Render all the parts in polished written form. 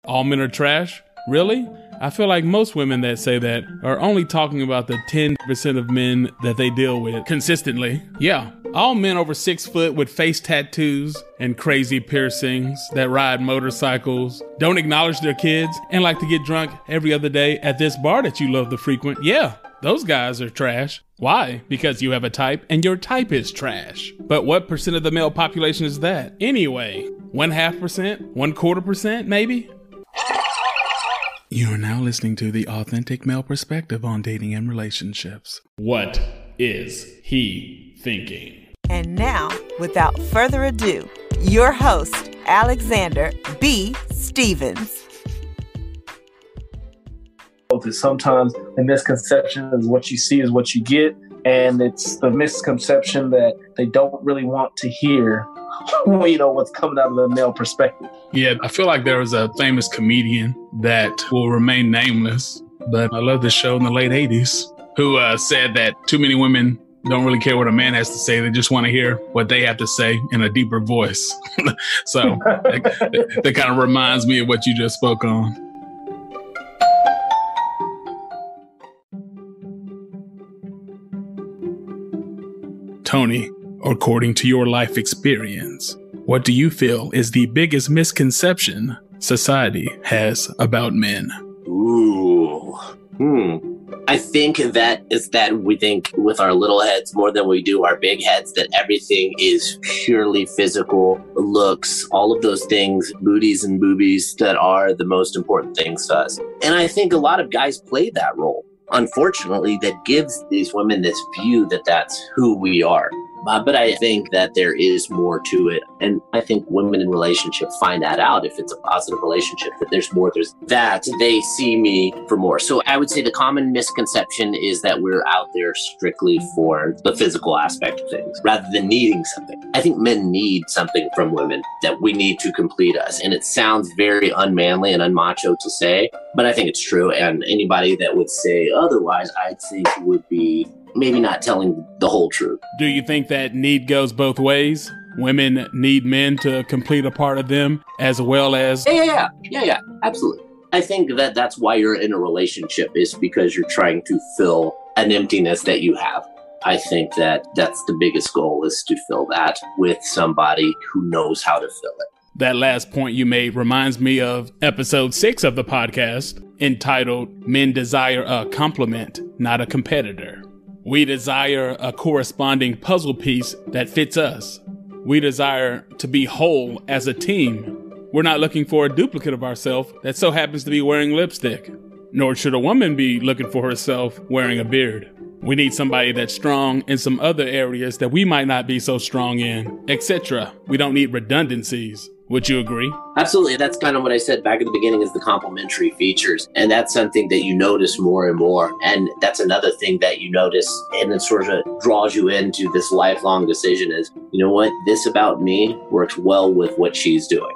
All men are trash? Really? I feel like most women that say that are only talking about the 10% of men that they deal with consistently. Yeah, all men over 6 foot with face tattoos and crazy piercings that ride motorcycles, don't acknowledge their kids, and like to get drunk every other day at this bar that you love to frequent. Yeah, those guys are trash. Why? Because you have a type and your type is trash. But what percent of the male population is that? Anyway, 0.5%? 1/4% maybe? You are now listening to the authentic male perspective on dating and relationships. What is he thinking? And now, without further ado, your host, Alexander B. Stevens. Sometimes the misconception is what you see is what you get, and it's the misconception that they don't really want to hear, what's coming out of the male perspective. Yeah, I feel like there was a famous comedian that will remain nameless, but I love this show in the late 80s, who said that too many women don't really care what a man has to say. They just want to hear what they have to say in a deeper voice. So that kind of reminds me of what you just spoke on. Tony, according to your life experience, what do you feel is the biggest misconception society has about men? I think that is that we think with our little heads more than we do our big heads, that everything is purely physical, looks, all of those things, booties and boobies, that are the most important things to us. And I think a lot of guys play that role. Unfortunately, that gives these women this view that that's who we are. But I think that there is more to it. And I think women in relationships find that out. If it's a positive relationship, that there's more, there's that they see me for more. So I would say the common misconception is that we're out there strictly for the physical aspect of things rather than needing something. I think men need something from women, that we need to complete us. And it sounds very unmanly and unmacho to say, but I think it's true. And anybody that would say otherwise, I think would be maybe not telling the whole truth. Do you think that need goes both ways? Women need men to complete a part of them as well as... Yeah, absolutely. I think that that's why you're in a relationship, is because you're trying to fill an emptiness that you have. I think that that's the biggest goal, is to fill that with somebody who knows how to fill it. That last point you made reminds me of episode 6 of the podcast, entitled Men Desire a Complement, Not a Competitor. We desire a corresponding puzzle piece that fits us. We desire to be whole as a team. We're not looking for a duplicate of ourselves that so happens to be wearing lipstick. Nor should a woman be looking for herself wearing a beard. We need somebody that's strong in some other areas that we might not be so strong in, etc. We don't need redundancies. Would you agree? Absolutely. That's kind of what I said back at the beginning, is the complementary features. And that's something that you notice more and more. And that's another thing that you notice, and it sort of draws you into this lifelong decision is, you know what, this about me works well with what she's doing.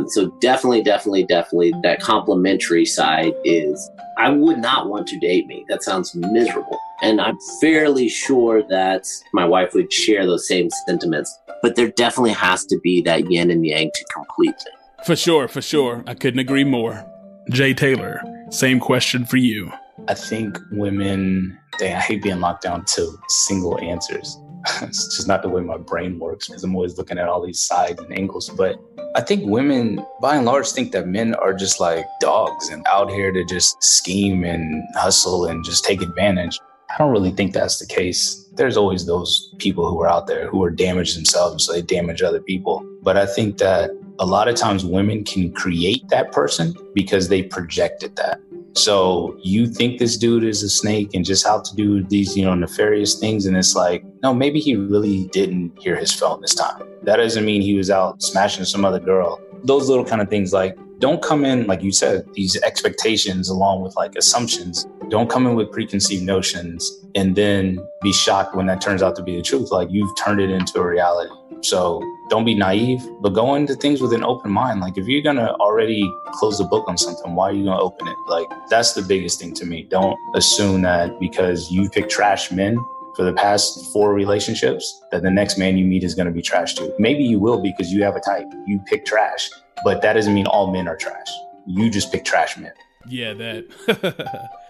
So definitely that complementary side is, I would not want to date me. That sounds miserable. And I'm fairly sure that my wife would share those same sentiments. But there definitely has to be that yin and yang to complete it. For sure. I couldn't agree more. Jay Taylor, same question for you. I think women, I hate being locked down to single answers. It's just not the way my brain works, because I'm always looking at all these sides and angles. But I think women, by and large, think that men are just like dogs and out here to just scheme and hustle and just take advantage. I don't really think that's the case. There's always those people who are out there who are damaged themselves, so they damage other people. But I think that a lot of times women can create that person because they projected that. So you think this dude is a snake and just out to do these, nefarious things. And it's like, no, maybe he really didn't hear his phone this time. That doesn't mean he was out smashing some other girl. Those little kind of things, like, don't come in, like you said, these expectations along with like assumptions. Don't come in with preconceived notions and then be shocked when that turns out to be the truth. Like, you've turned it into a reality. So don't be naive, but go into things with an open mind. Like, if you're going to already close the book on something, why are you going to open it? Like, that's the biggest thing to me. Don't assume that because you pick trash men for the past 4 relationships, that the next man you meet is going to be trash too. Maybe you will, because you have a type. You pick trash, but that doesn't mean all men are trash. You just pick trash men. Yeah, that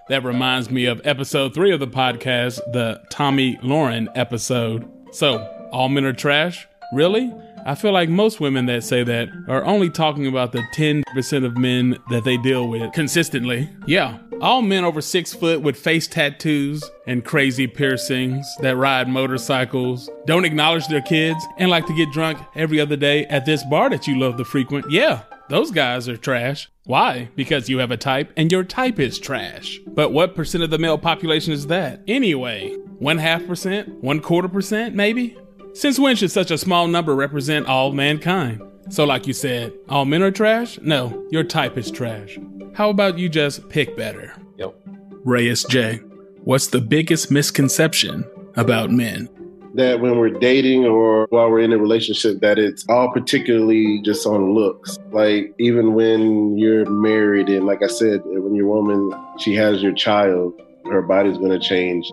that reminds me of episode 3 of the podcast, the Tommy Lauren episode. So, all men are trash? Really? I feel like most women that say that are only talking about the 10% of men that they deal with consistently. Yeah, all men over 6 foot with face tattoos and crazy piercings that ride motorcycles, don't acknowledge their kids, and like to get drunk every other day at this bar that you love to frequent. Yeah, those guys are trash. Why? Because you have a type and your type is trash. But what percent of the male population is that? Anyway, 0.5%? 1/4% maybe? Since when should such a small number represent all mankind? So like you said, all men are trash? No, your type is trash. How about you just pick better? Yep. Reyes J, what's the biggest misconception about men? That when we're dating or while we're in a relationship, that it's all particularly just on looks. Like even when you're married and like I said, when your woman, she has your child, her body's going to change.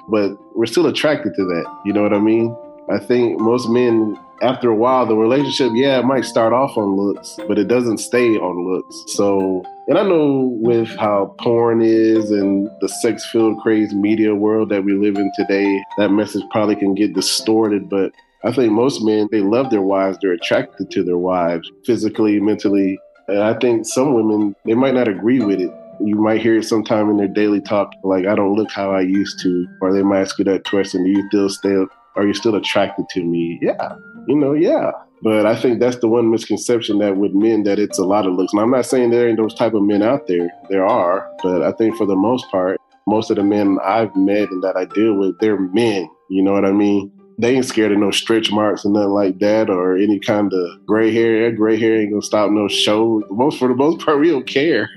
But we're still attracted to that. You know what I mean? I think most men, after a while, the relationship, yeah, it might start off on looks, but it doesn't stay on looks. So, and I know with how porn is and the sex-filled, crazy media world that we live in today, that message probably can get distorted. But I think most men, they love their wives. They're attracted to their wives physically, mentally. And I think some women, they might not agree with it. You might hear it sometime in their daily talk, like, I don't look how I used to. Or they might ask you that question, are you still attracted to me? Yeah, yeah. But I think that's the one misconception that with men, that it's a lot of looks. And I'm not saying there ain't those type of men out there. There are. But I think for the most part, most of the men I've met and that I deal with, they're men. You know what I mean? They ain't scared of no stretch marks and nothing like that, or any kind of gray hair. Gray hair ain't gonna stop no show. For the most part, we don't care.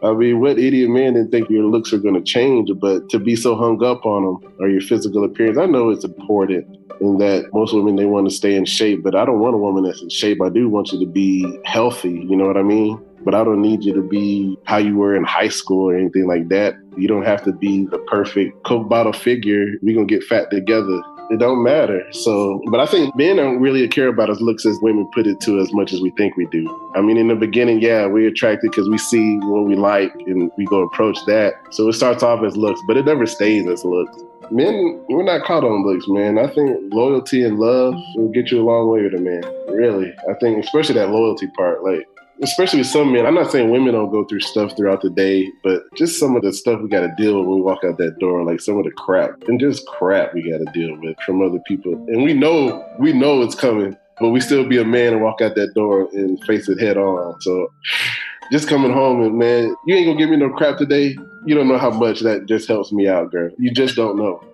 I mean, what idiot man didn't think your looks are gonna change? But to be so hung up on them or your physical appearance, I know it's important in that most women, they want to stay in shape, but I don't want a woman that's in shape. I do want you to be healthy. You know what I mean? But I don't need you to be how you were in high school or anything like that. You don't have to be the perfect Coke bottle figure. We're going to get fat together. It don't matter. So, but I think men don't really care about us looks as women put it to as much as we think we do. I mean, in the beginning, yeah, we're attracted because we see what we like and we go approach that. So it starts off as looks, but it never stays as looks. Men, we're not caught on looks, man. I think loyalty and love will get you a long way with a man. Really. I think especially that loyalty part, like, especially with some men. I'm not saying women don't go through stuff throughout the day, but just some of the stuff we got to deal with when we walk out that door, like some of the crap and just crap we got to deal with from other people. And we know it's coming, but we still be a man and walk out that door and face it head on. So just coming home and, man, you ain't gonna give me no crap today. You don't know how much that just helps me out, girl. You just don't know.